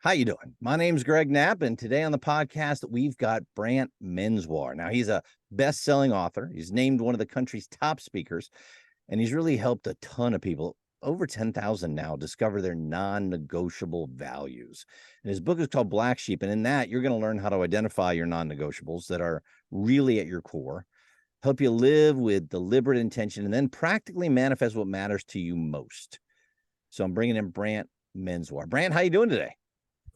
How you doing? My name's Greg Knapp, and today on the podcast, we've got Brant Menswar. Now, he's a best-selling author. He's named one of the country's top speakers, and he's really helped a ton of people, over 10,000 now, discover their non-negotiable values. And his book is called Black Sheep, and in that, you're going to learn how to identify your non-negotiables that are really at your core, help you live with deliberate intention, and then practically manifest what matters to you most. So I'm bringing in Brant Menswar. Brant, how you doing today?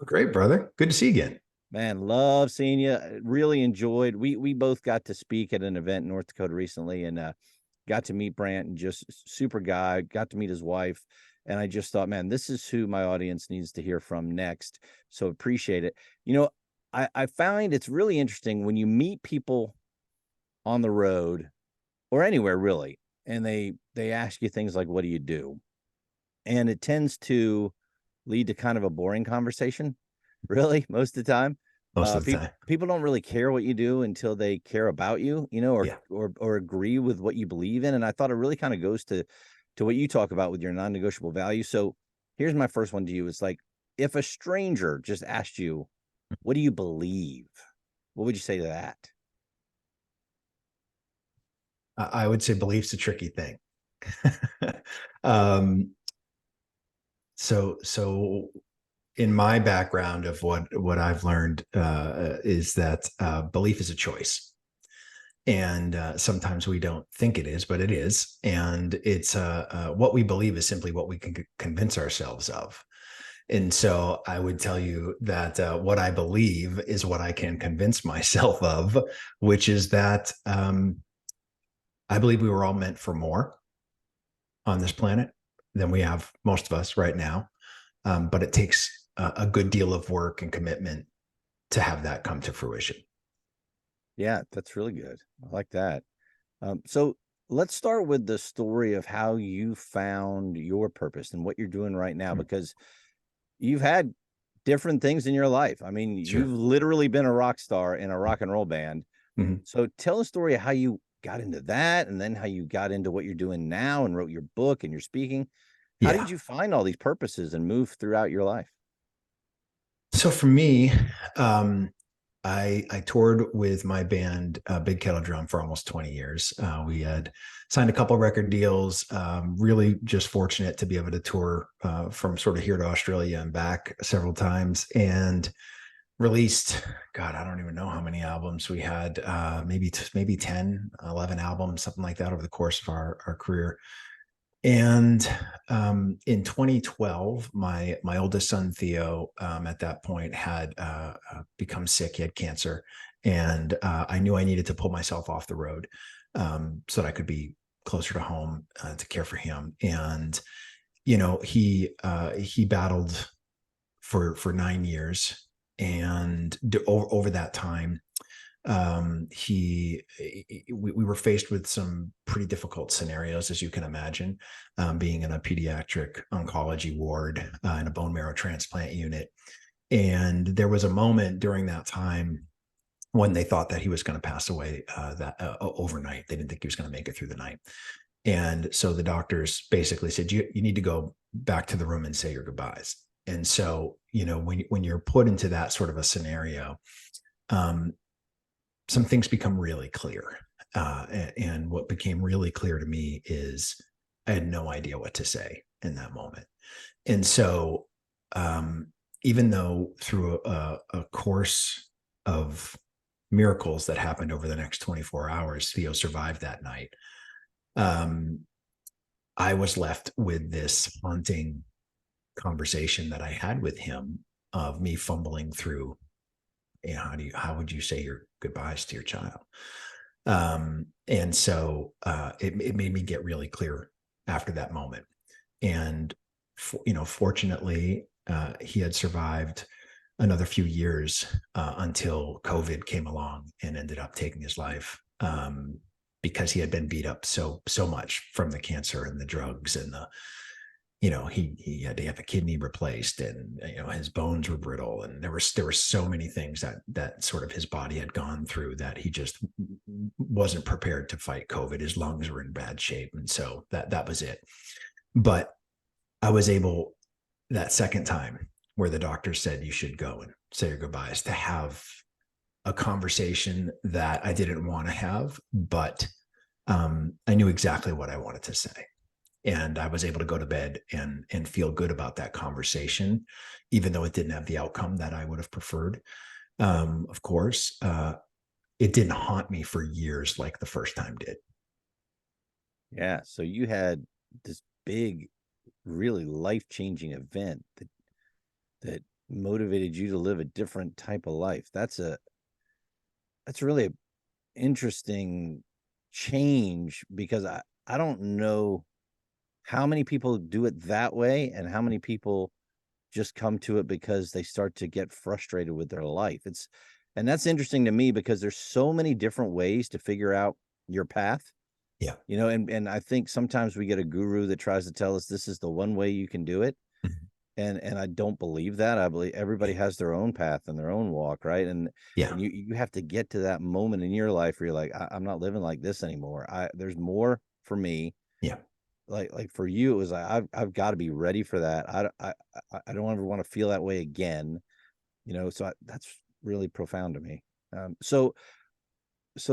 Great, brother. Good to see you again. Man, love seeing you. Really enjoyed. We both got to speak at an event in North Dakota recently, and got to meet Brant, and just super guy. Got to meet his wife, and I just thought, man, this is who my audience needs to hear from next. So appreciate it. I find it's really interesting when you meet people on the road or anywhere really, and they ask you things like, "What do you do?" And it tends to lead to kind of a boring conversation, really, most of the time. Most of the People time. people don't really care what you do until they care about you, or Yeah. or agree with what you believe in. And I thought it really kind of goes to what you talk about with your non-negotiable values. So here's my first one to you. It's like, if a stranger just asked you, what do you believe? What would you say to that? I would say belief's a tricky thing. um, so in my background of what I've learned is that belief is a choice. And sometimes we don't think it is, but it is. And it's what we believe is simply what we can convince ourselves of. And so I would tell you that what I believe is what I can convince myself of, which is that I believe we were all meant for more on this planet than we have, most of us right now. But it takes a good deal of work and commitment to have that come to fruition. Yeah, that's really good. I like that. So let's start with the story of how you found your purpose and what you're doing right now, Mm. because you've had different things in your life. I mean, you've Sure. literally been a rock star in a rock and roll band. Mhm. So tell a story of how you got into that, and then how you got into what you're doing now and wrote your book and you're speaking. How did Yeah. you find all these purposes and move throughout your life? So for me, um, I toured with my band, Big Kettle Drum, for almost 20 years. We had signed a couple record deals. Really just fortunate to be able to tour from sort of here to Australia and back several times, and released, God, I don't even know how many albums we had. Maybe 10, 11 albums, something like that over the course of our career. And in 2012, my oldest son Theo, at that point, had become sick. He had cancer, and I knew I needed to pull myself off the road so that I could be closer to home to care for him. And he battled for 9 years, and over that time, we were faced with some pretty difficult scenarios, as you can imagine, being in a pediatric oncology ward in a bone marrow transplant unit. And there was a moment during that time when they thought that he was going to pass away overnight. They didn't think he was going to make it through the night. And so the doctors basically said, you need to go back to the room and say your goodbyes. And so, when you're put into that sort of a scenario, um, some things become really clear. And what became really clear to me is I had no idea what to say in that moment. And so, even though through a course of miracles that happened over the next 24 hours, Theo survived that night, um, I was left with this haunting conversation that I had with him, of me fumbling through, how would you say your goodbyes to your child? And so it made me get really clear after that moment. And fortunately, he had survived another few years until COVID came along and ended up taking his life, because he had been beat up so much from the cancer and the drugs and he had to have a kidney replaced, and his bones were brittle, and there were so many things that sort of his body had gone through, that he just wasn't prepared to fight COVID. His lungs were in bad shape, and so that was it. But I was able, that second time, where the doctor said you should go and say your goodbyes, to have a conversation that I didn't want to have, but I knew exactly what I wanted to say. And I was able to go to bed and feel good about that conversation, even though it didn't have the outcome that I would have preferred. Of course, it didn't haunt me for years like the first time did. Yeah. So you had this big, really life-changing event that motivated you to live a different type of life. That's really an interesting change, because I don't know how many people do it that way and how many people just come to it because they start to get frustrated with their life. And that's interesting to me, because there's so many different ways to figure out your path, Yeah. and I think sometimes we get a guru that tries to tell us this is the one way you can do it. Mhm. And I don't believe that. I believe everybody Yeah. has their own path and their own walk, right? Yeah. And you have to get to that moment in your life where you're like, I'm not living like this anymore. There's more for me. Yeah. Like for you, it was like I've got to be ready for that. I don't ever want to feel that way again. So that's really profound to me. So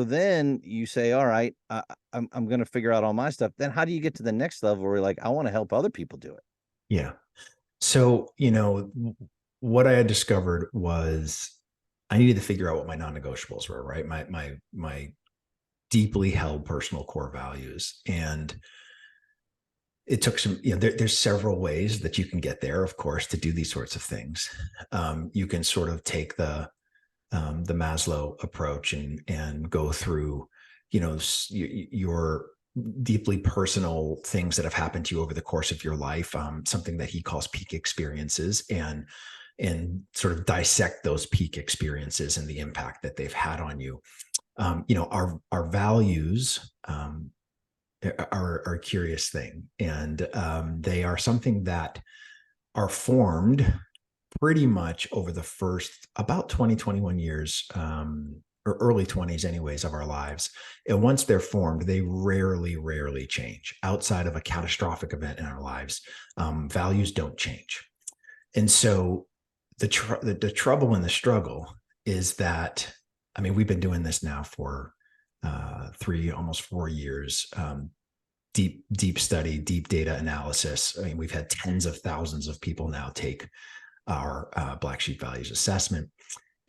then you say, all right, I'm going to figure out all my stuff. Then how do you get to the next level where you're like, I want to help other people do it? Yeah. So, what I had discovered was I needed to figure out what my non-negotiables were, right? My deeply held personal core values. And it took some, there's several ways that you can get there, of course, to do these sorts of things. You can sort of take the Maslow approach and go through, your deeply personal things that have happened to you over the course of your life, something that he calls peak experiences, and sort of dissect those peak experiences and the impact that they've had on you. Our values are a curious thing, and they are something that are formed pretty much over the first about 20, 21 years, or early 20s anyways, of our lives. And once they're formed, they rarely change outside of a catastrophic event in our lives. Values don't change. And so the trouble and the struggle is that, I mean, we've been doing this now for almost 4 years. Deep study, deep data analysis. I mean, we've had tens of thousands of people now take our Black Sheep Values assessment.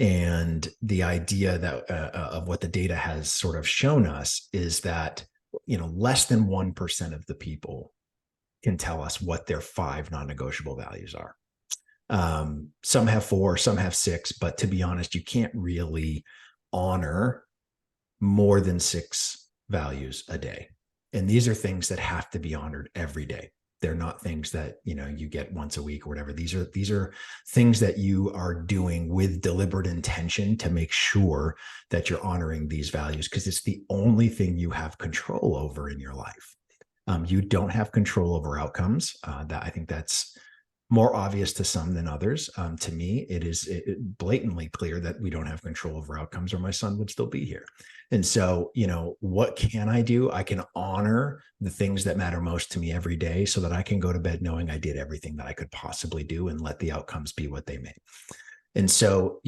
And the idea that of what the data has sort of shown us is that, less than 1% of the people can tell us what their 5 non-negotiable values are. Some have 4, some have 6, but to be honest, you can't really honor more than 6 values a day. And these are things that have to be honored every day. They're not things that, you get once a week or whatever. These are things that you are doing with deliberate intention to make sure that you're honoring these values, because it's the only thing you have control over in your life. You don't have control over outcomes. That I think that's more obvious to some than others. To me, it is blatantly clear that we don't have control over outcomes, or my son would still be here. And so, what can I do? I can honor the things that matter most to me every day, so that I can go to bed knowing I did everything that I could possibly do, and let the outcomes be what they may. And so,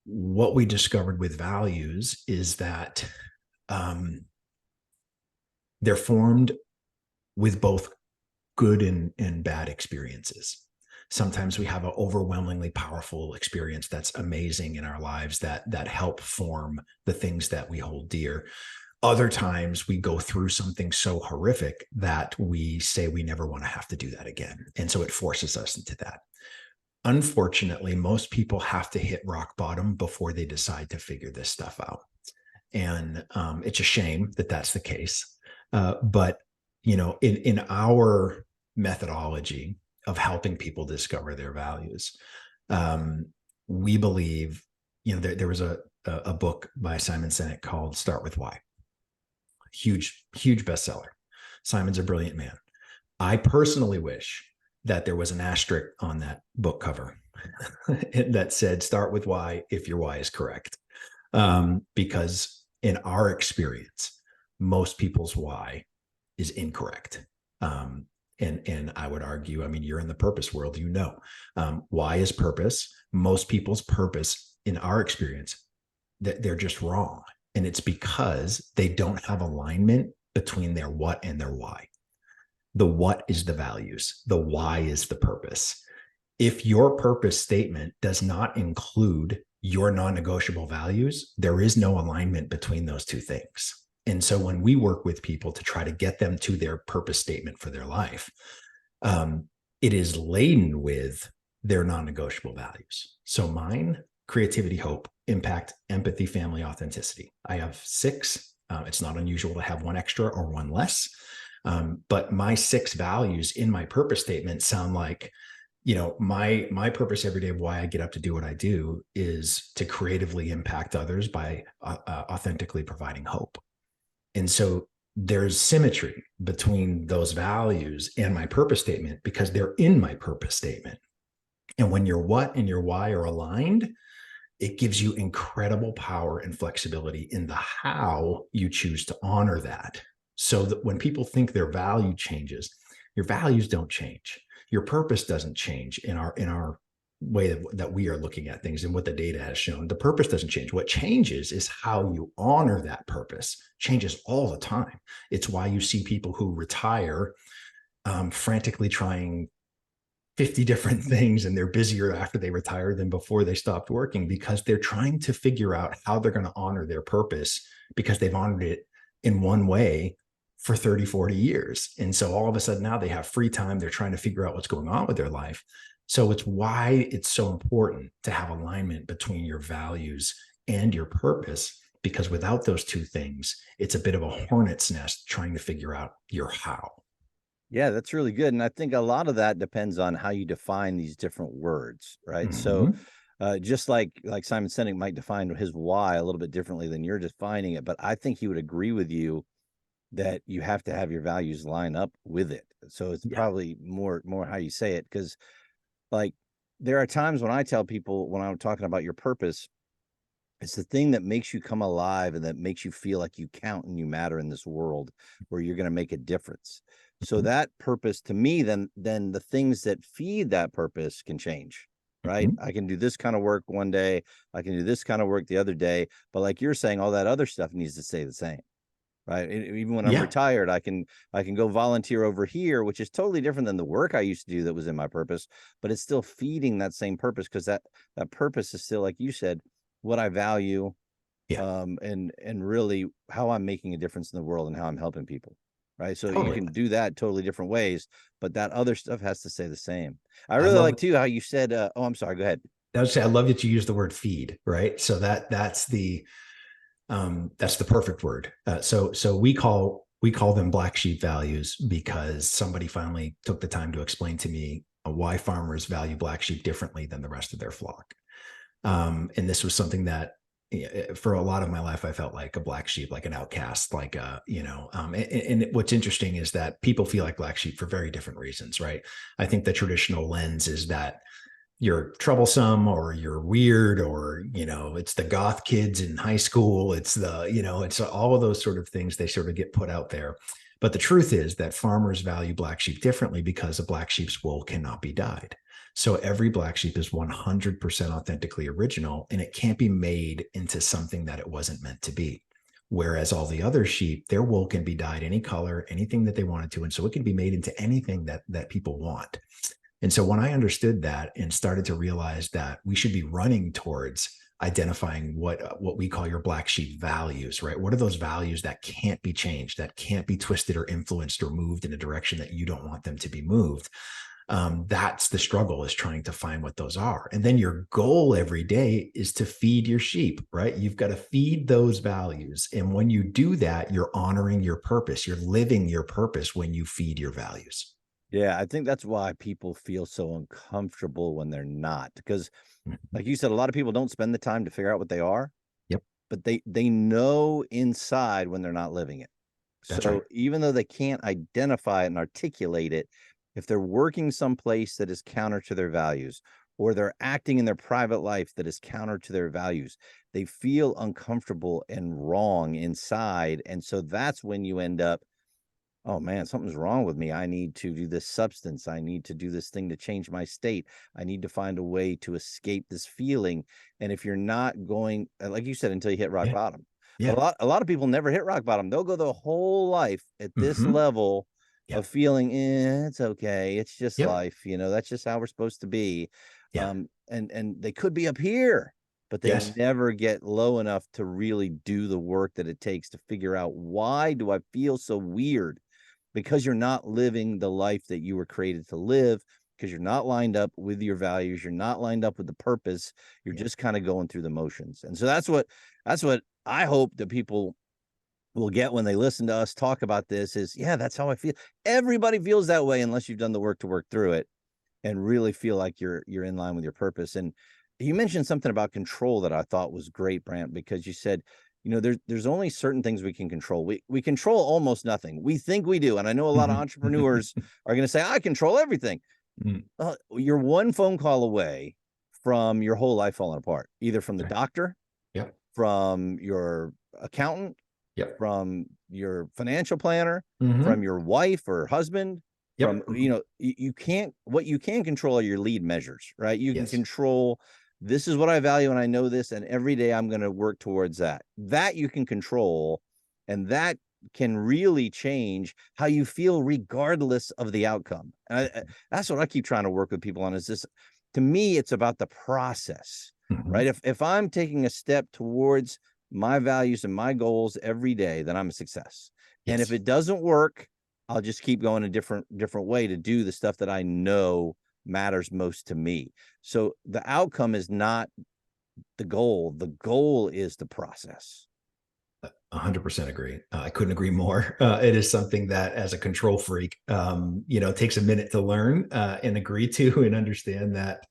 what we discovered with values is that they're formed with both good and bad experiences. Sometimes we have an overwhelmingly powerful experience that's amazing in our lives that help form the things that we hold dear. Other times we go through something so horrific that we say we never want to have to do that again. And so it forces us into that. Unfortunately, most people have to hit rock bottom before they decide to figure this stuff out. And it's a shame that that's the case. But, in our methodology of helping people discover their values, we believe, there was a book by Simon Sinek called Start With Why. Huge bestseller. Simon's a brilliant man. I personally wish that there was an asterisk on that book cover that said, start with why if your why is correct. Because in our experience, most people's why is incorrect. And I would argue, I mean, you're in the purpose world, why is purpose? Most people's purpose, in our experience, that they're just wrong. And it's because they don't have alignment between their what and their why. The what is the values, the why is the purpose. If your purpose statement does not include your non-negotiable values, there is no alignment between those two things. And so when we work with people to try to get them to their purpose statement for their life, it is laden with their non-negotiable values. So mine, creativity, hope, impact, empathy, family, authenticity. I have 6. It's not unusual to have one extra or one less. But my 6 values in my purpose statement sound like, my purpose every day of why I get up to do what I do is to creatively impact others by authentically providing hope. And so there's symmetry between those values and my purpose statement because they're in my purpose statement. And when your what and your why are aligned, it gives you incredible power and flexibility in the how you choose to honor that. So that when people think their value changes, your values don't change. Your purpose doesn't change in our way that we are looking at things and what the data has shown. The purpose doesn't change. What changes is how you honor that purpose. Changes all the time. It's why you see people who retire frantically trying 50 different things, and they're busier after they retire than before they stopped working, because they're trying to figure out how they're going to honor their purpose because they've honored it in one way for 30, 40 years. And so all of a sudden now they have free time. They're trying to figure out what's going on with their life. So it's why it's so important to have alignment between your values and your purpose, because without those two things, it's a bit of a hornet's nest trying to figure out your how. Yeah, that's really good. And I think a lot of that depends on how you define these different words, right? So Mm-hmm. just like Simon Sinek might define his why a little bit differently than you're defining it, but I think he would agree with you that you have to have your values line up with it. So it's Yeah. probably more how you say it, because like there are times when I tell people when I'm talking about your purpose, it's the thing that makes you come alive and that makes you feel like you count and you matter in this world where you're going to make a difference. So Mm-hmm. that purpose to me, then the things that feed that purpose can change, right? Mm-hmm. I can do this kind of work one day, I can do this kind of work the other day, but like you're saying, all that other stuff needs to stay the same, right? Even when I'm Yeah. retired, I can go volunteer over here, which is totally different than the work I used to do that was in my purpose, but it's still feeding that same purpose, because that purpose is still, like you said, what I value, Yeah. and really how I'm making a difference in the world and how I'm helping people. Right. So you Totally. can do that totally different ways, but that other stuff has to stay the same. I I really like love too how you said, oh, I'm sorry, go ahead. I would say I love that you use the word feed, right? So that's the perfect word. So we call them black sheep values because somebody finally took the time to explain to me why farmers value black sheep differently than the rest of their flock. And this was something that for a lot of my life, I felt like a black sheep, like an outcast, like and what's interesting is that people feel like black sheep for very different reasons, right? I think the traditional lens is that you're troublesome or you're weird, or it's the goth kids in high school, it's all of those sort of things, they sort of get put out there. But the truth is that farmers value black sheep differently because a black sheep's wool cannot be dyed. So every black sheep is 100% authentically original, and it can't be made into something that it wasn't meant to be. Whereas all the other sheep, their wool can be dyed any color, anything that they wanted to, and so it can be made into anything that people want. And so when I understood that and started to realize that we should be running towards identifying what we call your black sheep values, right? What are those values that can't be changed, that can't be twisted or influenced or moved in a direction that you don't want them to be moved? That's the struggle, is trying to find what those are. And then your goal every day is to feed your sheep, right? You've got to feed those values. And when you do that, you're honoring your purpose. You're living your purpose when you feed your values. Yeah, I think that's why people feel so uncomfortable when they're not, because Mhm. like you said, a lot of people don't spend the time to figure out what they are, Yep. but they know inside when they're not living it. That's right. So even though they can't identify it and articulate it, if they're working someplace that is counter to their values, or they're acting in their private life that is counter to their values, they feel uncomfortable and wrong inside. And so that's when you end up oh man, something's wrong with me. I need to do this substance. I need to do this thing to change my state. I need to find a way to escape this feeling. And if you're not going, like you said, until you hit rock Yeah. bottom, but Yeah. a lot of people never hit rock bottom. They'll go their whole life at this Hmm. level Yeah. of feeling, it's okay. It's just Yep. life. That's just how we're supposed to be. Yeah. And they could be up here, but they Yes. never get low enough to really do the work that it takes to figure out, why do I feel so weird? Because you're not living the life that you were created to live, because you're not lined up with your values, you're not lined up with the purpose, you're Yeah. just kind of going through the motions. And so that's what I hope that people will get when they listen to us talk about this is, yeah, that's how I feel. Everybody feels that way unless you've done the work to work through it and really feel like you're in line with your purpose. And you mentioned something about control that I thought was great, Brant, because you said, there's only certain things we can control. We control almost nothing. We think we do. And I know a lot of Mhm. entrepreneurs are going to say, I control everything. Mm. You're one phone call away from your whole life falling apart, either from the Okay. doctor, Yep. from your accountant, Yep. from your financial planner, from Hmm. your wife or husband, from, Yep. you can't, what you can control are your lead measures, right? You can Yes. control, this is what I value and I know this, and every day I'm going to work towards that. That you can control, and that can really change how you feel regardless of the outcome. That's what I keep trying to work with people on, is this, to me, it's about the process, Hmm. right? If I'm taking a step towards my values and my goals every day, then I'm a success. And if Yes. it doesn't work, I'll just keep going a different way to do the stuff that I know matters most to me. So the outcome is not the goal. The goal is the process. 100% agree. I couldn't agree more. It is something that, as a control freak, takes a minute to learn and agree to, and understand that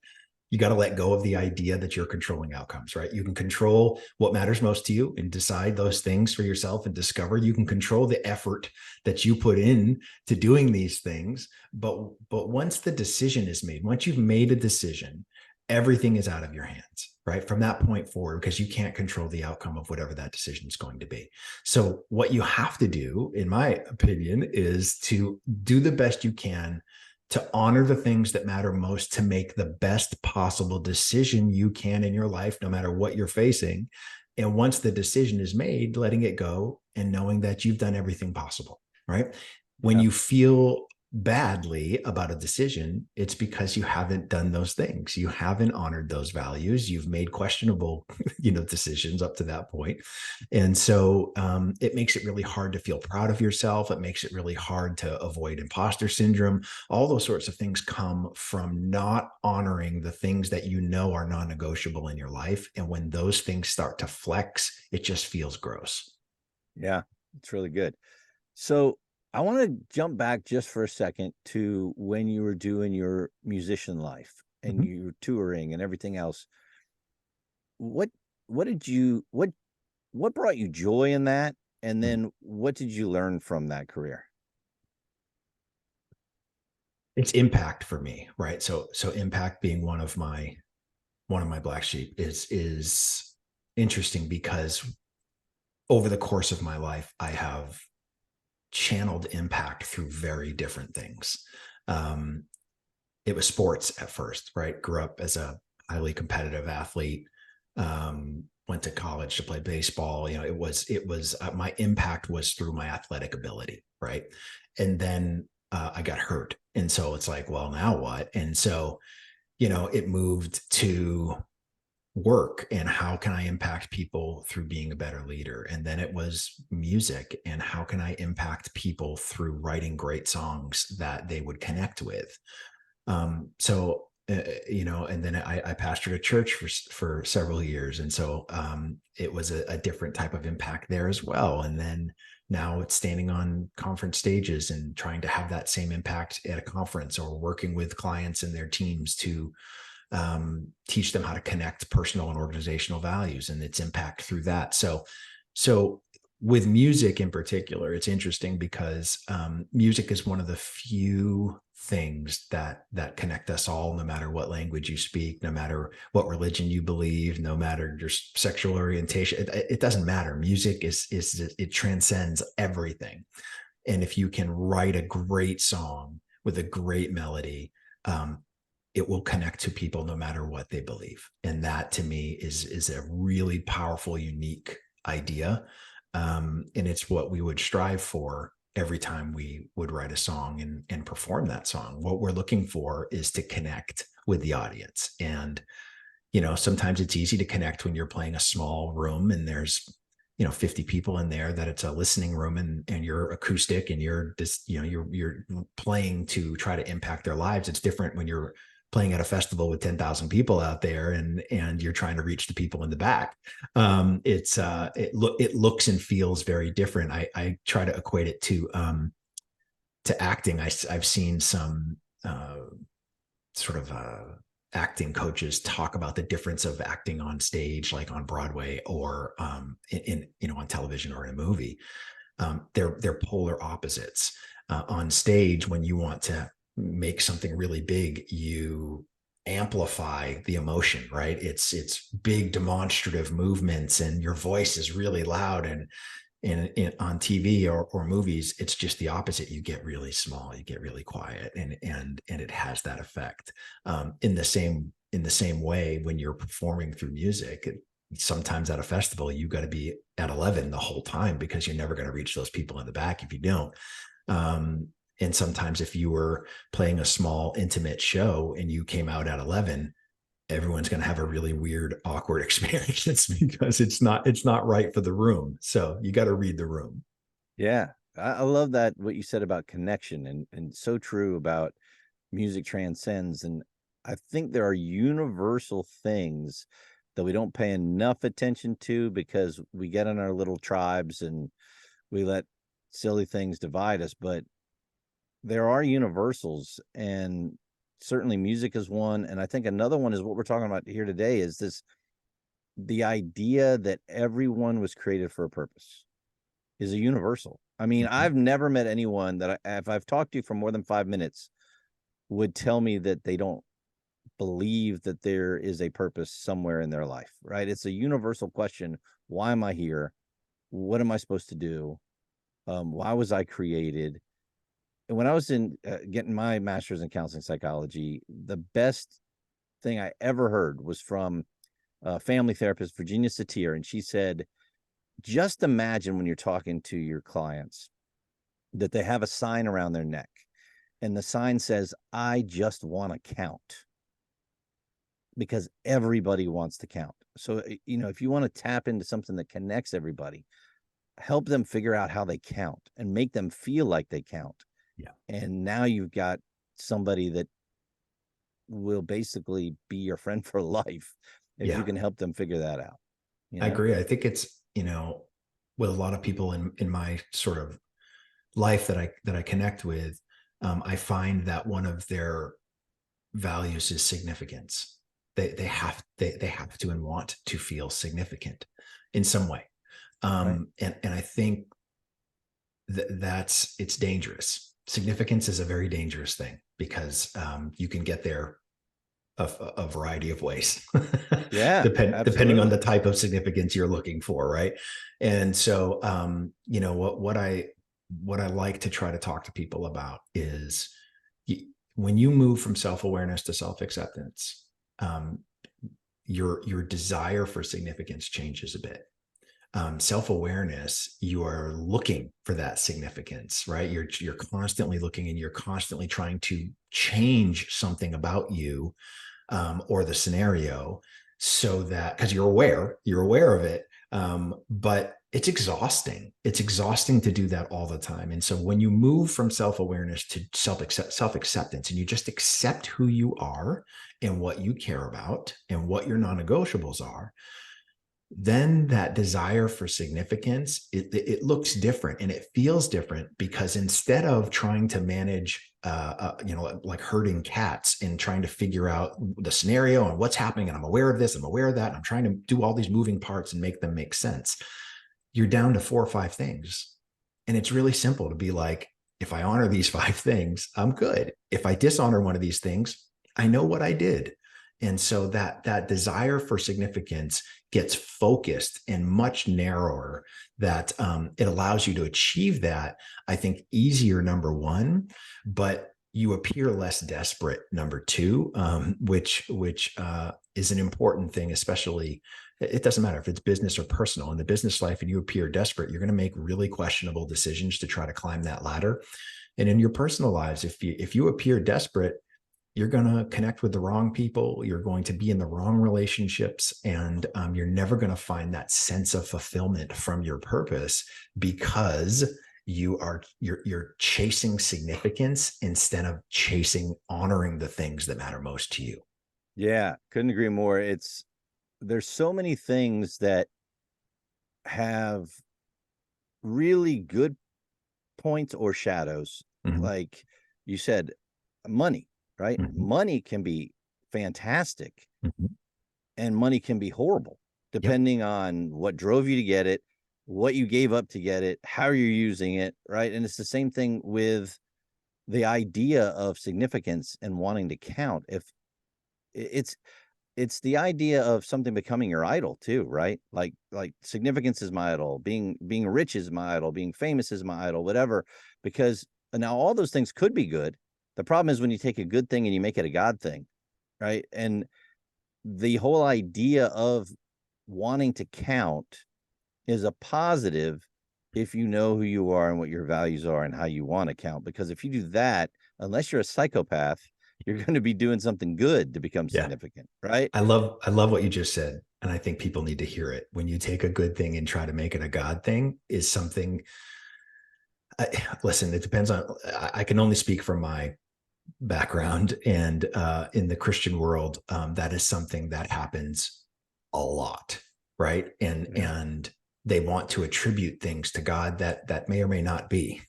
you got to let go of the idea that you're controlling outcomes, right? You can control what matters most to you and decide those things for yourself and discover. You can control the effort that you put in to doing these things. But once the decision is made, once you've made a decision, everything is out of your hands, right? From that point forward, because you can't control the outcome of whatever that decision is going to be. So what you have to do, in my opinion, is to do the best you can to honor the things that matter most, to make the best possible decision you can in your life, no matter what you're facing. And once the decision is made, letting it go and knowing that you've done everything possible, right? When Yeah. you feel badly about a decision, it's because you haven't done those things. You haven't honored those values. You've made questionable, decisions up to that point. And so it makes it really hard to feel proud of yourself. It makes it really hard to avoid imposter syndrome. All those sorts of things come from not honoring the things that you know are non-negotiable in your life. And when those things start to flex, it just feels gross. Yeah, it's really good. So I want to jump back just for a second to when you were doing your musician life and Mhm. you were touring and everything else. What what did you what brought you joy in that? And Mm. then what did you learn from that career? It's impact for me, right? So impact being one of my black sheep is interesting, because over the course of my life, I have channeled impact through very different things. Um, it was sports at first, right? Grew up as a highly competitive athlete. Went to college to play baseball. It was my impact was through my athletic ability, right? And then I got hurt, and so it's like, well, now what? And so it moved to work, and how can I impact people through being a better leader? And then it was music, and how can I impact people through writing great songs that they would connect with? And then I pastored a church for several years, and so it was a different type of impact there as well. And then now it's standing on conference stages and trying to have that same impact at a conference, or working with clients and their teams to teach them how to connect personal and organizational values and its impact through that. So with music in particular, it's interesting because music is one of the few things that connect us all, no matter what language you speak, no matter what religion you believe, no matter your sexual orientation. It doesn't matter. Music it transcends everything. And if you can write a great song with a great melody, it will connect to people no matter what they believe. And that to me is a really powerful, unique idea. And it's what we would strive for every time we would write a song and perform that song. What we're looking for is to connect with the audience. And, sometimes it's easy to connect when you're playing a small room and there's 50 people in there, that it's a listening room, and you're acoustic and you're just, you're playing to try to impact their lives. It's different when you're playing at a festival with 10,000 people out there and you're trying to reach the people in the back. It looks and feels very different. I try to equate it to acting. I've seen some sort of acting coaches talk about the difference of acting on stage, like on Broadway, or in on television or in a movie. They're polar opposites. On stage, when you want to make something really big, you amplify the emotion, right? It's big demonstrative movements, and your voice is really loud. And on TV or movies, it's just the opposite. You get really small, you get really quiet, and it has that effect. In the same way, when you're performing through music, sometimes at a festival, you got to be at 11 the whole time, because you're never going to reach those people in the back if you don't. And sometimes if you were playing a small, intimate show and you came out at 11, everyone's going to have a really weird, awkward experience because it's not right for the room. So you got to read the room. Yeah. I love that, what you said about connection, and so true about music transcends. And I think there are universal things that we don't pay enough attention to because we get in our little tribes and we let silly things divide us. But there are universals, and certainly music is one. And I think another one is what we're talking about here today, is the idea that everyone was created for a purpose is a universal. I mean, Mm-hmm. I've never met anyone that if I've talked to you for more than 5 minutes, would tell me that they don't believe that there is a purpose somewhere in their life, right? It's a universal question. Why am I here? What am I supposed to do? Why was I created? And when I was getting my master's in counseling psychology, the best thing I ever heard was from family therapist Virginia Satir, and she said, just imagine when you're talking to your clients that they have a sign around their neck, and the sign says, I just want to count, because everybody wants to count. So, if you want to tap into something that connects everybody, help them figure out how they count and make them feel like they count. Yeah. And now you've got somebody that will basically be your friend for life if you Yeah. can help them figure that out. I agree. I think it's, with a lot of people in my sort of life that I connect with, I find that one of their values is significance. They have to and want to feel significant in some way. Right. And I think it's dangerous. Significance is a very dangerous thing, because you can get there a variety of ways, Yeah, depending on the absolutely. type of significance you're looking for, right? And so, what I like to try to talk to people about is, when you move from self-awareness to self-acceptance, your desire for significance changes a bit. Self-awareness, you are looking for that significance, right? You're constantly looking, and you're constantly trying to change something about you, or the scenario, so that, because you're aware of it, but it's exhausting. It's exhausting to do that all the time. And so when you move from self-awareness to self-acceptance, and you just accept who you are and what you care about and what your non-negotiables are, then that desire for significance, it looks different and it feels different, because instead of trying to manage, like herding cats and trying to figure out the scenario and what's happening, and I'm aware of this, I'm aware of that, and I'm trying to do all these moving parts and make them make sense, you're down to 4 or 5 things. And it's really simple to be like, if I honor these 5 things, I'm good. If I dishonor one of these things, I know what I did. And so that desire for significance gets focused and much narrower, that it allows you to achieve that, I think, easier, number one, but you appear less desperate, number two, which is an important thing, especially. It doesn't matter if it's business or personal. In the business life and you appear desperate, you're going to make really questionable decisions to try to climb that ladder. And in your personal lives, if you appear desperate, you're going to connect with the wrong people. You're going to be in the wrong relationships, and you're never going to find that sense of fulfillment from your purpose, because you're chasing significance instead of honoring the things that matter most to you. Yeah, couldn't agree more. There's so many things that have really good points or shadows. Mhm. Like you said, money, right? Mhm. Money can be fantastic Mhm. and money can be horrible, Yep. depending on what drove you to get it, what you gave up to get it, how you're using it, right? And it's the same thing with the idea of significance and wanting to count. If it's it's the idea of something becoming your idol too, right? Like significance is my idol, being rich is my idol, being famous is my idol, whatever. Because now all those things could be good. The problem is when you take a good thing and you make it a God thing, right? And the whole idea of wanting to count is a positive if you know who you are and what your values are and how you want to count. Because if you do that, unless you're a psychopath, you're going to be doing something good to become Yeah. significant, right? I love what you just said. And I think people need to hear it. When you take a good thing and try to make it a God thing, is something. Listen, it depends on. I can only speak from my background, and in the Christian world, that is something that happens a lot, right? And Yeah. and they want to attribute things to God that may or may not be.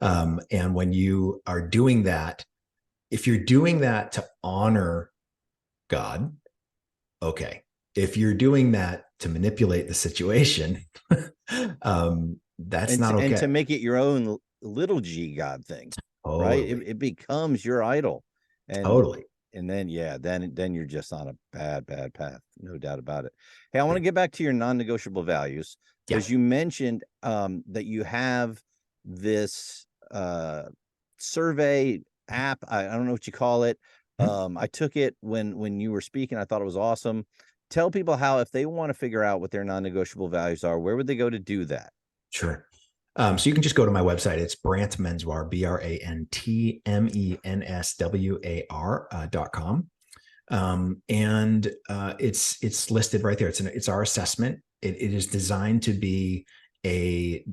And when you are doing that, if you're doing that to honor God, okay. If you're doing that to manipulate the situation, that's not And okay. to make it your own little g God thing, right? It, Totally, it becomes your idol. And totally. and then yeah, then you're just on a bad path, no doubt about it. Hey, I want Yeah, to get back to your non-negotiable values yeah. because you mentioned that you have this survey app. I don't know what you call it. Mhm. I took it when you were speaking. I thought it was awesome. Tell people how, if they want to figure out what their non-negotiable values are, where would they go to do that? Sure. So you can just go to my website. It's Brant Menswar, BrantMenswar.com. And it's listed right there. It's our assessment. It is designed to be a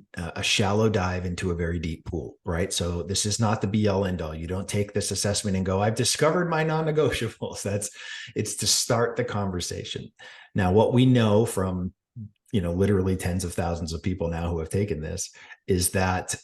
shallow dive into a very deep pool, right? So this is not the be all end all. You don't take this assessment and go, I've discovered my non-negotiables. It's to start the conversation. Now, what we know from literally tens of thousands of people now who have taken this, is that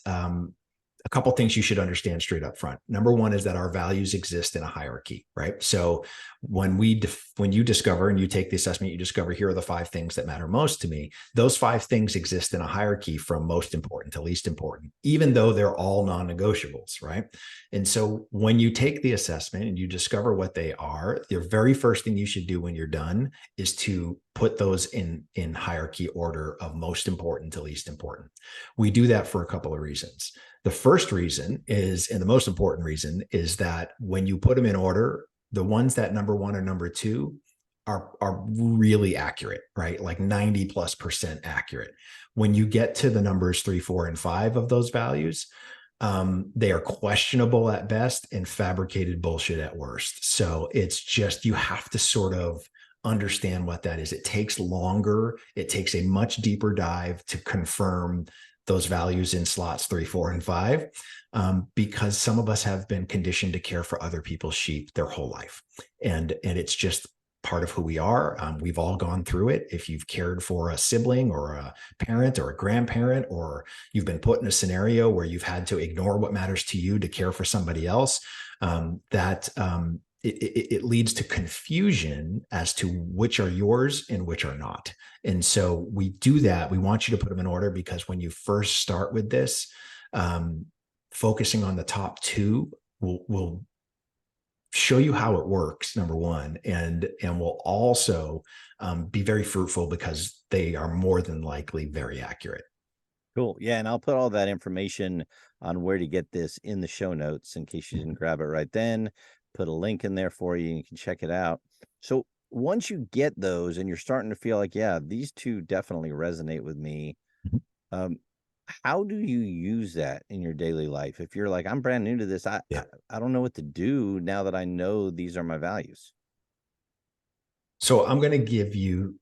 a couple things you should understand straight up front. Number one is that our values exist in a hierarchy, right? So when you discover and you take the assessment, you discover here are the 5 things that matter most to me. Those 5 things exist in a hierarchy from most important to least important, even though they're all non-negotiables, right? And so when you take the assessment and you discover what they are, the very first thing you should do when you're done is to put those in hierarchy order of most important to least important. We do that for a couple of reasons. The first reason is, and the most important reason, is that when you put them in order, the ones that number 1 or number 2 are really accurate, right? Like 90+% accurate. When you get to the numbers 3, 4, and 5 of those values, they are questionable at best and fabricated bullshit at worst. So it's just, you have to sort of understand what that is. It takes longer. It takes a much deeper dive to confirm those values in slots 3, 4, and 5, because some of us have been conditioned to care for other people's sheep their whole life, and it's just part of who we are. We've all gone through it. If you've cared for a sibling or a parent or a grandparent, or you've been put in a scenario where you've had to ignore what matters to you to care for somebody else, it leads to confusion as to which are yours and which are not. And so we do that. We want you to put them in order, because when you first start with this, focusing on the top 2 will show you how it works, number one, and will also be very fruitful because they are more than likely very accurate. Cool. Yeah, and I'll put all that information on where to get this in the show notes in case you didn't grab it right then. Put a link in there for you and you can check it out. So once you get those and you're starting to feel like, yeah, these two definitely resonate with me, Mhm. um, how do you use that in your daily life? If you're like, I'm brand new to this, Yeah. I don't know what to do now that I know these are my values. So I'm going to give you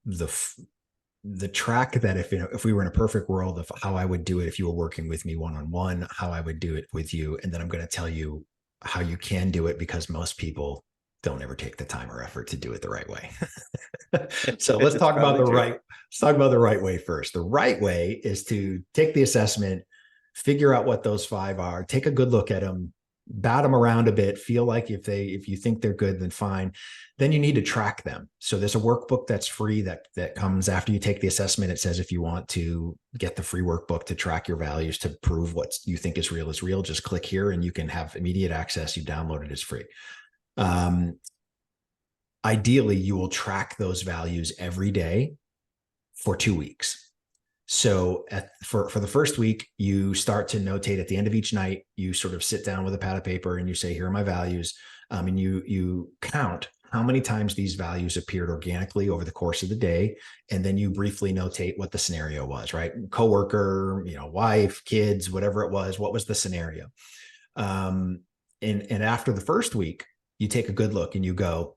the track that if we were in a perfect world of how I would do it if you were working with me one-on-one, how I would do it with you, and then I'm going to tell you how you can do it because most people don't ever take the time or effort to do it the right way. So let's It's talk about probably true. the right way first. The right way is to take the assessment, figure out what those five are, take a good look at them, bat them around a bit, feel like if you think they're good, then fine. Then you need to track them. So there's a workbook that's free that comes after you take the assessment. It says if you want to get the free workbook to track your values to prove what you think is real, just click here and you can have immediate access. You download it as free. Um, Ideally, you will track those values every day for 2 weeks. So for the first week, you start to notate at the end of each night, you sort of sit down with a pad of paper and you say, here are my values. And you count how many times these values appeared organically over the course of the day. And then you briefly notate what the scenario was, right? Coworker, wife, kids, whatever it was, what was the scenario? Um, and after the first week, you take a good look and you go,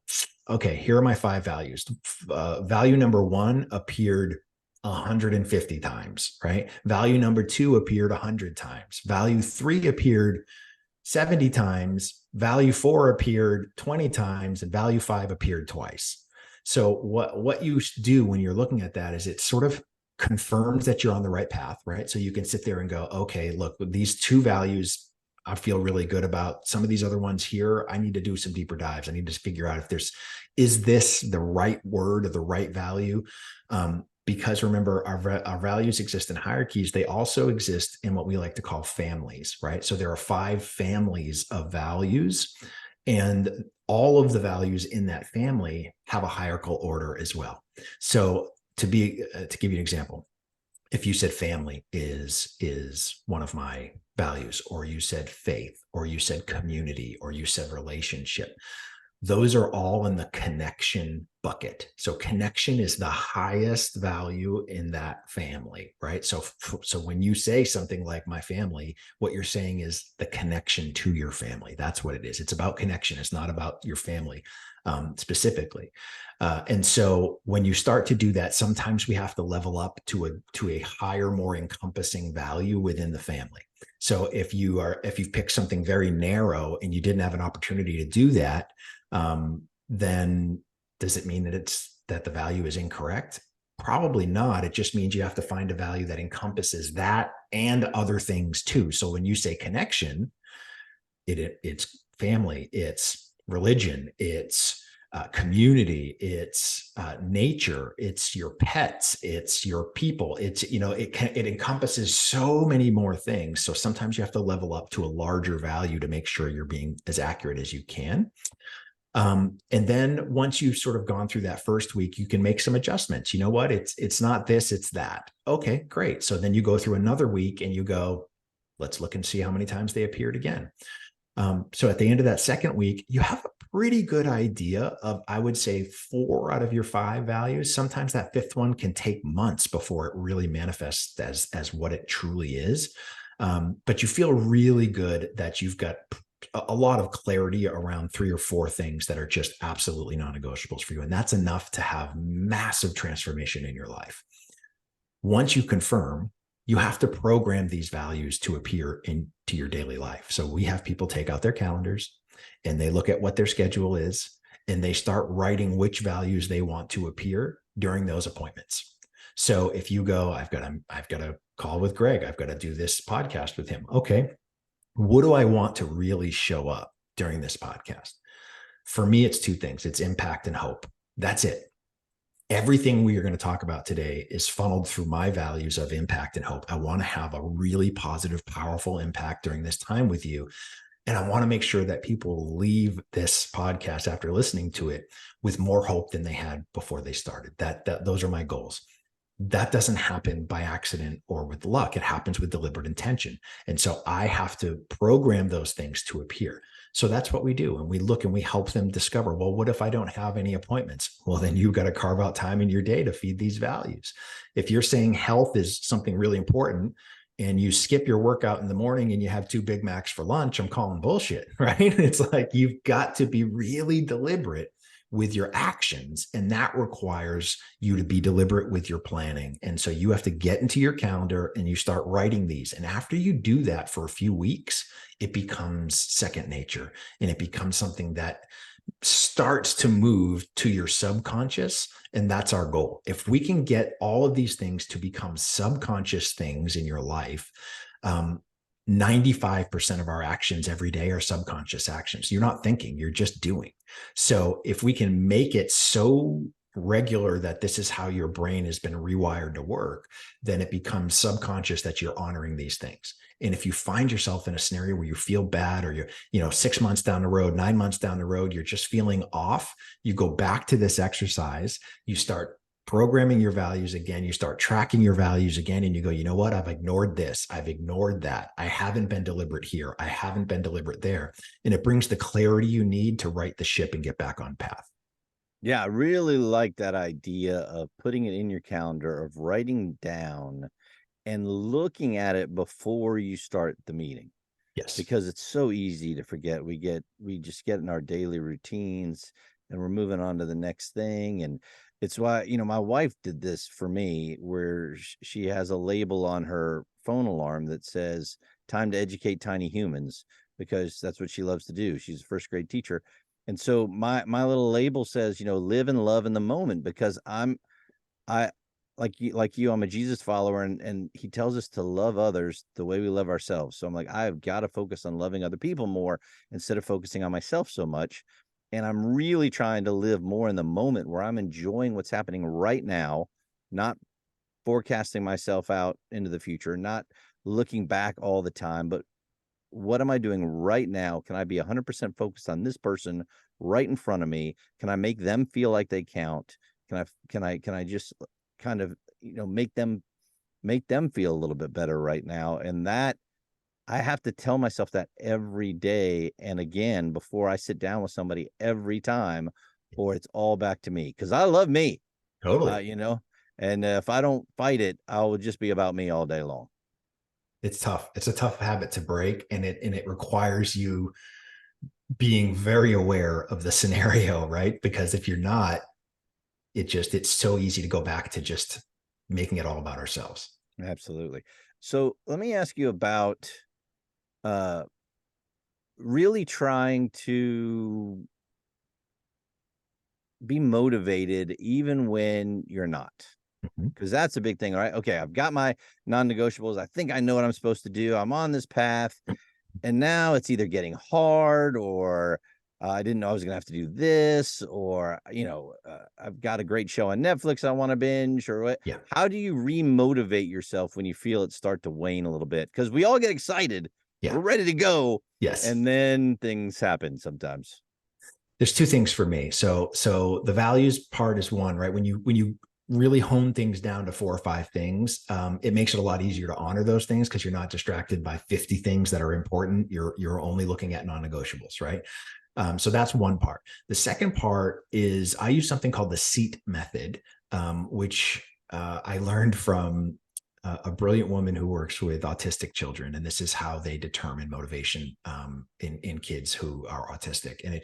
okay, here are my five values. Value number one appeared 150 times, right? Value number two appeared 100 times. Value three appeared 70 times. Value four appeared 20 times, and value five appeared twice. So what you do when you're looking at that is it sort of confirms that you're on the right path, right? So you can sit there and go, okay, look, these two values I feel really good about. Some of these other ones here, I need to do some deeper dives. I need to figure out if is this the right word or the right value? Because remember, our values exist in hierarchies. They also exist in what we like to call families, right? So there are five families of values, and all of the values in that family have a hierarchical order as well. So to give you an example, if you said family is one of my values, or you said faith, or you said community, or you said relationship, those are all in the connection bucket. So connection is the highest value in that family, right? So when you say something like my family, what you're saying is the connection to your family. That's what it is. It's about connection. It's not about your family specifically. And so when you start to do that, sometimes we have to level up to a higher, more encompassing value within the family. So if you've picked something very narrow and you didn't have an opportunity to do that, then does it mean that the value is incorrect? Probably not. It just means you have to find a value that encompasses that and other things too. So when you say connection, it's family, it's religion, it's community, it's nature, it's your pets, it's your people, it encompasses so many more things. So sometimes you have to level up to a larger value to make sure you're being as accurate as you can. And then once you've sort of gone through that first week, you can make some adjustments. You know what? It's not this, it's that. Okay, great. So then you go through another week and you go, let's look and see how many times they appeared again. So at the end of that second week, you have a pretty good idea of, I would say, 4 out of your 5 values. Sometimes that fifth one can take months before it really manifests as what it truly is. But you feel really good that you've got a lot of clarity around 3 or 4 things that are just absolutely non-negotiables for you. And that's enough to have massive transformation in your life. Once you confirm, you have to program these values to appear into your daily life. So we have people take out their calendars and they look at what their schedule is and they start writing which values they want to appear during those appointments. So if you go, I've got a call with Greg, I've got to do this podcast with him. Okay, what do I want to really show up during this podcast? For me, it's 2 things. It's impact and hope. That's it. Everything we are going to talk about today is funneled through my values of impact and hope. I want to have a really positive, powerful impact during this time with you. And I want to make sure that people leave this podcast after listening to it with more hope than they had before they started. That those are my goals. That doesn't happen by accident or with luck. It happens with deliberate intention. And so I have to program those things to appear. So that's what we do. And we look and we help them discover, well, what if I don't have any appointments? Well, then you've got to carve out time in your day to feed these values. If you're saying health is something really important, and you skip your workout in the morning and you have 2 Big Macs for lunch, I'm calling bullshit, right? It's like you've got to be really deliberate with your actions, and that requires you to be deliberate with your planning. And so you have to get into your calendar and you start writing these. And after you do that for a few weeks, it becomes second nature, and it becomes something that starts to move to your subconscious. And that's our goal. If we can get all of these things to become subconscious things in your life, 95% of our actions every day are subconscious actions. You're not thinking, you're just doing. So if we can make it so regular that this is how your brain has been rewired to work, then it becomes subconscious that you're honoring these things. And if you find yourself in a scenario where you feel bad, or you're 6 months down the road, 9 months down the road, you're just feeling off, you go back to this exercise, you start programming your values again, you start tracking your values again, and you go, you know what? I've ignored this. I've ignored that. I haven't been deliberate here. I haven't been deliberate there. And it brings the clarity you need to right the ship and get back on path. Yeah, I really like that idea of putting it in your calendar, of writing down and looking at it before you start the meeting, Yes. because it's so easy to forget. We just get in our daily routines and we're moving on to the next thing. And it's why, my wife did this for me, where she has a label on her phone alarm that says time to educate tiny humans, because that's what she loves to do. She's a first grade teacher. And so my little label says, live and love in the moment, because I like you, I'm a Jesus follower, and he tells us to love others the way we love ourselves. So I'm like, I've got to focus on loving other people more instead of focusing on myself so much. And I'm really trying to live more in the moment, where I'm enjoying what's happening right now, not forecasting myself out into the future, not looking back all the time, but what am I doing right now? Can I be 100% focused on this person right in front of me? Can I make them feel like they count? Can I just kind of, make them feel a little bit better right now? And that, I have to tell myself that every day and again before I sit down with somebody every time, or it's all back to me, because I love me, Totally. uh, you know, and if I don't fight it, I will just be about me all day long. It's tough. It's a tough habit to break, and it requires you being very aware of the scenario, right? Because if you're not, it's so easy to go back to just making it all about ourselves. Absolutely. So let me ask you about uh really trying to be motivated even when you're not, Mhm. because that's a big thing, right? Okay, I've got my non-negotiables. I think I know what I'm supposed to do. I'm on this path, and now it's either getting hard, or I didn't know I was gonna have to do this, or I've got a great show on Netflix I want to binge, or what. Yeah. How do you remotivate yourself when you feel it start to wane a little bit? Because we all get excited, Yeah. we're ready to go, Yes. and then things happen sometimes. There's two things for me. So the values part is one, right? When you really hone things down to 4 or 5 things, it makes it a lot easier to honor those things, because you're not distracted by 50 things that are important. You're only looking at non-negotiables, right? So that's one part. The second part is I use something called the SEAT method, which I learned from a brilliant woman who works with autistic children, and this is how they determine motivation in kids who are autistic. And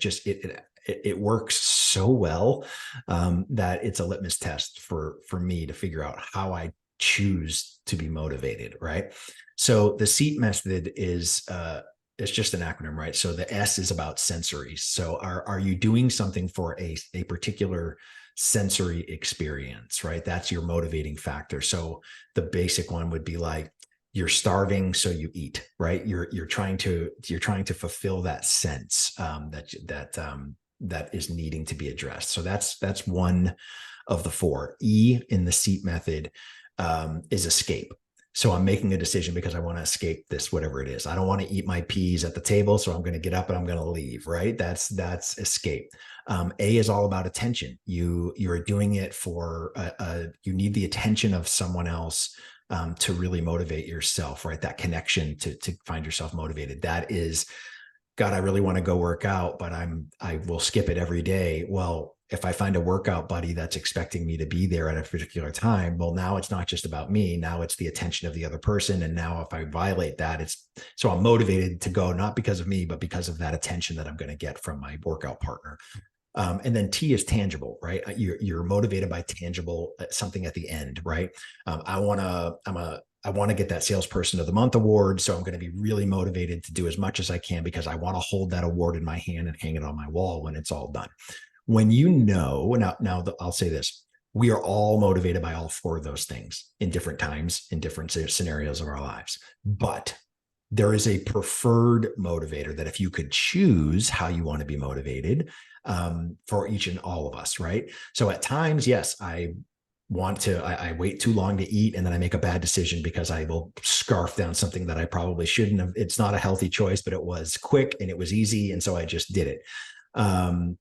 it works so well that it's a litmus test for me to figure out how I choose to be motivated. Right. So the SEAT method is it's just an acronym, right? So the S is about sensory. So are you doing something for a particular sensory experience, right? That's your motivating factor. So the basic one would be like, you're starving, so you eat, right? You're trying to fulfill that sense that is needing to be addressed. So that's one of the four. E in the SEAT method is escape. So I'm making a decision because I want to escape this, whatever it is. I don't want to eat my peas at the table, so I'm going to get up and I'm going to leave. Right? That's escape. A is all about attention. You're doing it for you need the attention of someone else to really motivate yourself. Right? That connection to find yourself motivated. That is, God, I really want to go work out, but I will skip it every day. Well, if I find a workout buddy that's expecting me to be there at a particular time, well, now it's not just about me. Now it's the attention of the other person. And now if I violate that, so I'm motivated to go, not because of me, but because of that attention that I'm going to get from my workout partner. And then T is tangible, right? You're motivated by tangible something at the end, right? I want to get that salesperson of the month award. So I'm going to be really motivated to do as much as I can because I want to hold that award in my hand and hang it on my wall when it's all done. When now I'll say this, we are all motivated by all four of those things in different times, in different scenarios of our lives. But there is a preferred motivator that if you could choose how you want to be motivated for each and all of us, right? So at times, yes, I wait too long to eat and then I make a bad decision because I will scarf down something that I probably shouldn't have. It's not a healthy choice, but it was quick and it was easy. And so I just did it.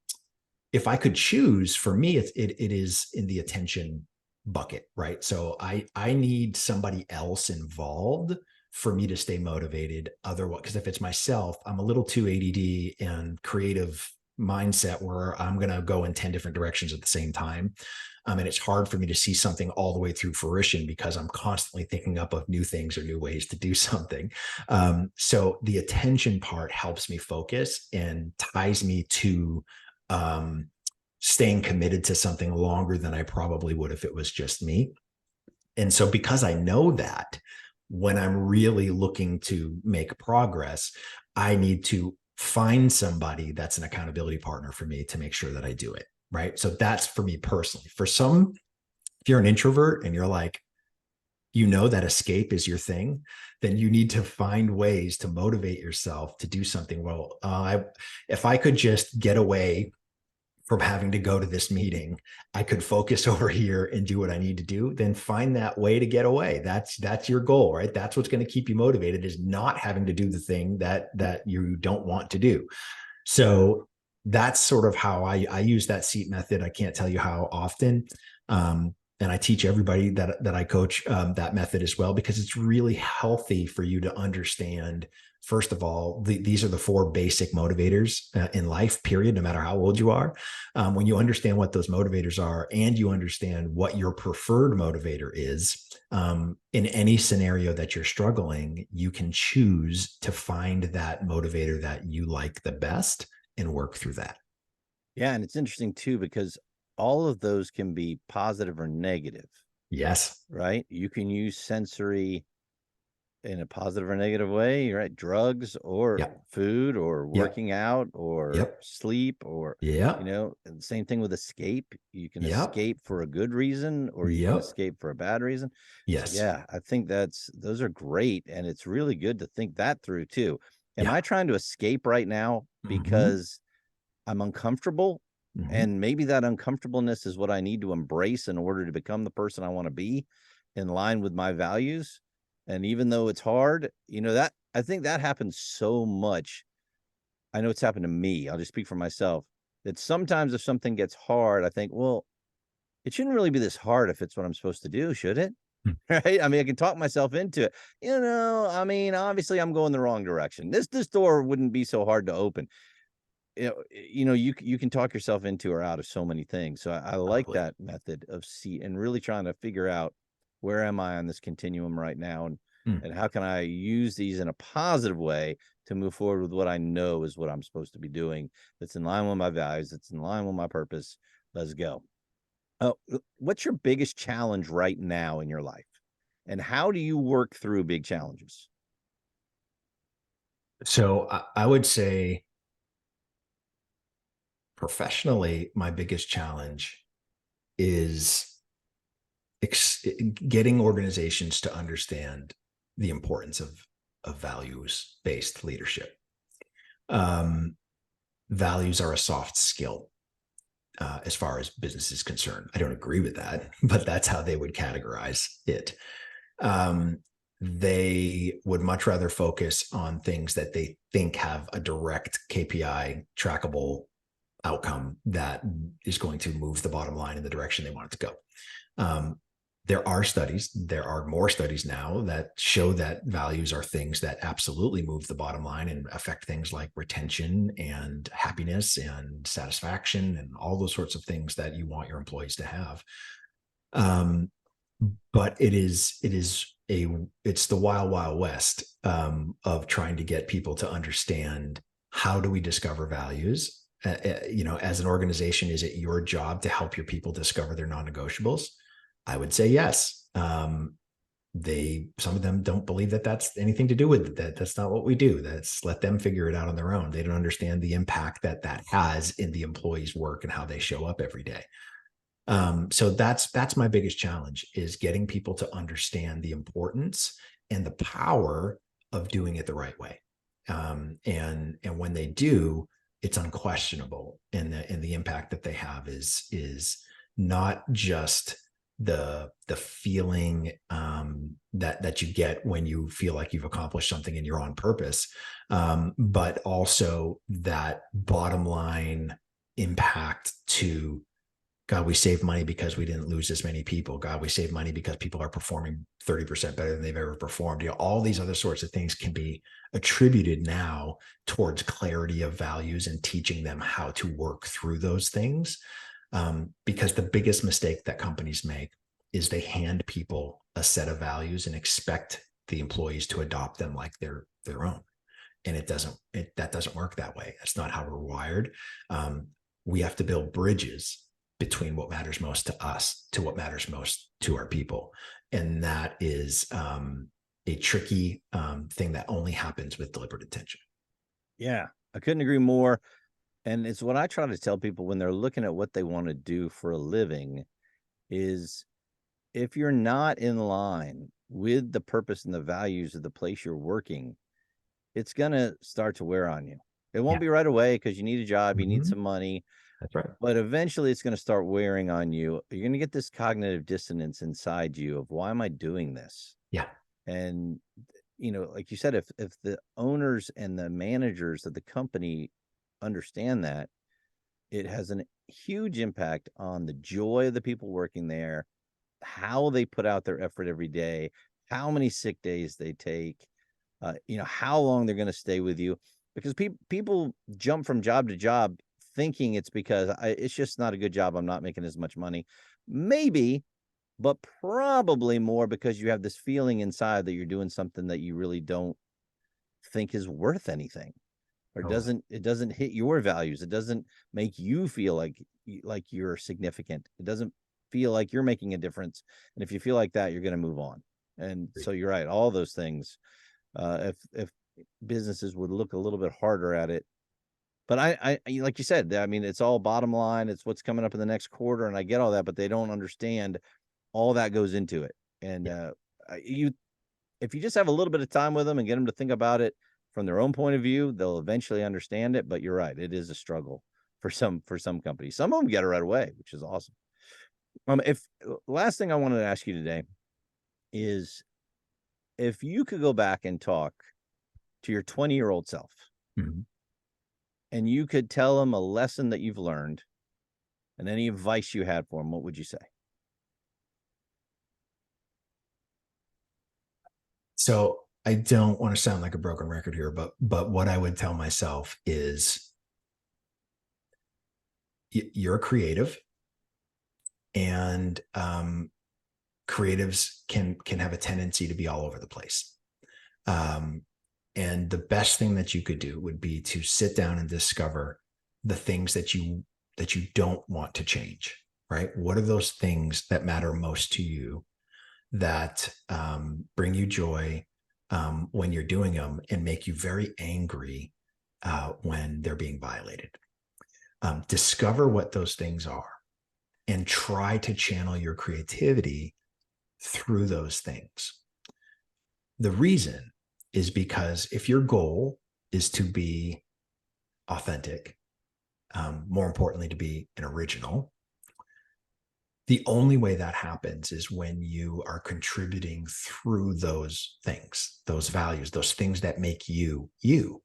If I could choose, for me, it is in the attention bucket, right? So I need somebody else involved for me to stay motivated. Otherwise, because if it's myself, I'm a little too ADD and creative mindset where I'm going to go in 10 different directions at the same time. And it's hard for me to see something all the way through fruition because I'm constantly thinking up of new things or new ways to do something. So the attention part helps me focus and ties me to staying committed to something longer than I probably would if it was just me. And so because I know that, when I'm really looking to make progress, I need to find somebody that's an accountability partner for me to make sure that I do it. Right. So that's for me personally. For some, if you're an introvert and you're like, that escape is your thing, then you need to find ways to motivate yourself to do something. Well, if I could just get away from having to go to this meeting, I could focus over here and do what I need to do, then find that way to get away. That's your goal, right? That's what's going to keep you motivated, is not having to do the thing that you don't want to do. So that's sort of how I use that seat method. I can't tell you how often. And I teach everybody that I coach that method as well, because it's really healthy for you to understand, first of all, these are the four basic motivators in life, period, no matter how old you are. When you understand what those motivators are and you understand what your preferred motivator is, in any scenario that you're struggling, you can choose to find that motivator that you like the best and work through that. Yeah, and it's interesting too, because all of those can be positive or negative. Yes. Right? You can use sensory in a positive or negative way, right? Drugs or Yep. food or Yep. working out or Yep. sleep or, Yep. and same thing with escape. You can Yep. escape for a good reason or you can Yep. escape for a bad reason. So Yes. yeah, I think those are great. And it's really good to think that through too. Am Yeah. I trying to escape right now Mm-hmm. because I'm uncomfortable? Mm-hmm. And maybe that uncomfortableness is what I need to embrace in order to become the person I want to be, in line with my values. And even though it's hard, that I think that happens so much. I know it's happened to me. I'll just speak for myself, that sometimes if something gets hard, I think, well, it shouldn't really be this hard if it's what I'm supposed to do, should it? Right? I mean, I can talk myself into it. I mean, obviously I'm going the wrong direction. This door wouldn't be so hard to open. You can talk yourself into or out of so many things. So I like Totally. that method of see and really trying to figure out, where am I on this continuum right now, and Mm. how can I use these in a positive way to move forward with what I know is what I'm supposed to be doing, that's in line with my values, that's in line with my purpose. Let's go. Oh, what's your biggest challenge right now in your life, and how do you work through big challenges? So I would say professionally, my biggest challenge is getting organizations to understand the importance of values-based leadership. Um, Values are a soft skill as far as business is concerned. I don't agree with that, but that's how they would categorize it. Um, they would much rather focus on things that they think have a direct KPI trackable outcome that is going to move the bottom line in the direction they want it to go. There are more studies now that show that values are things that absolutely move the bottom line and affect things like retention and happiness and satisfaction and all those sorts of things that you want your employees to have. But it's the wild, wild west of trying to get people to understand, how do we discover values? As an organization, is it your job to help your people discover their non-negotiables? I would say yes. Some of them don't believe that that's anything to do with that. That's not what we do. That's let them figure it out on their own. They don't understand the impact that has in the employee's work and how they show up every day. So that's my biggest challenge, is getting people to understand the importance and the power of doing it the right way. And when they do, it's unquestionable, and the impact that they have is not just the feeling that you get when you feel like you've accomplished something and you're on purpose, but also that bottom line impact to, God, we saved money because we didn't lose as many people. God, we saved money because people are performing 30% better than they've ever performed. All these other sorts of things can be attributed now towards clarity of values and teaching them how to work through those things. Because the biggest mistake that companies make is they hand people a set of values and expect the employees to adopt them like they're their own. And that doesn't work that way. That's not how we're wired. We have to build bridges between what matters most to us to what matters most to our people. And that is a tricky thing that only happens with deliberate intention. Yeah, I couldn't agree more. And it's what I try to tell people when they're looking at what they want to do for a living is, if you're not in line with the purpose and the values of the place you're working, it's going to start to wear on you. It won't be right away because you need a job, you need some money. That's right. But eventually it's going to start wearing on you. You're going to get this cognitive dissonance inside you of, why am I doing this? Yeah. And, like you said, if the owners and the managers of the company understand that, it has a huge impact on the joy of the people working there, how they put out their effort every day, how many sick days they take, how long they're going to stay with you. Because people jump from job to job thinking it's because it's just not a good job, I'm not making as much money. Maybe, but probably more because you have this feeling inside that you're doing something that you really don't think is worth anything, or it doesn't hit your values. It doesn't make you feel like you're significant. It doesn't feel like you're making a difference. And if you feel like that, you're going to move on. And so you're right, all those things, if businesses would look a little bit harder at it. But I like you said, I mean, it's all bottom line. It's what's coming up in the next quarter, and I get all that, but they don't understand all that goes into it. And if you just have a little bit of time with them and get them to think about it from their own point of view, they'll eventually understand it. But you're right, it is a struggle for some companies. Some of them get it right away, which is awesome. If last thing I wanted to ask you today is, if you could go back and talk to your 20-year-old self, and you could tell them a lesson that you've learned and any advice you had for them, what would you say? So I don't want to sound like a broken record here, but what I would tell myself is, you're a creative, and creatives can have a tendency to be all over the place. And the best thing that you could do would be to sit down and discover the things that you don't want to change, right? What are those things that matter most to you, that bring you joy when you're doing them, and make you very angry when they're being violated? Discover what those things are and try to channel your creativity through those things. The reason is because if your goal is to be authentic, more importantly, to be an original, The only way that happens is when you are contributing through those things, those values, those things that make you you.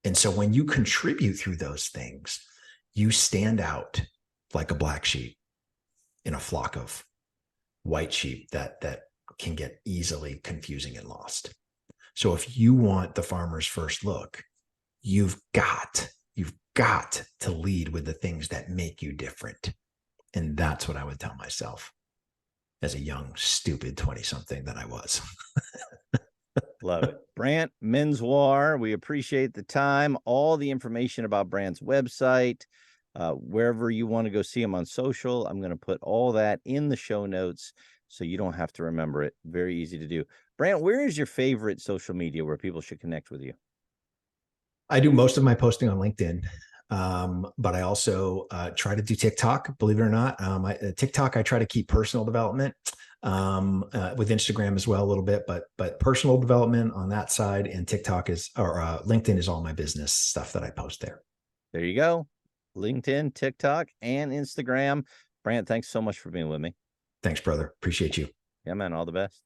And so when you contribute through those things, you stand out like a black sheep in a flock of white sheep that can get easily confusing and lost. So if you want the farmer's first look, you've got to lead with the things that make you different. And that's what I would tell myself as a young, stupid 20-something that I was. Love it. Brant Menswar, we appreciate the time. All the information about Brant's website, wherever you want to go see him on social, I'm going to put all that in the show notes so you don't have to remember it. Very easy to do. Brant, where is your favorite social media where people should connect with you? I do most of my posting on LinkedIn, but I also try to do TikTok, believe it or not. TikTok, I try to keep personal development with Instagram as well a little bit, but personal development on that side, and TikTok is, or LinkedIn is all my business stuff that I post there. There you go. LinkedIn, TikTok, and Instagram. Brant, thanks so much for being with me. Thanks, brother. Appreciate you. Yeah, man. All the best.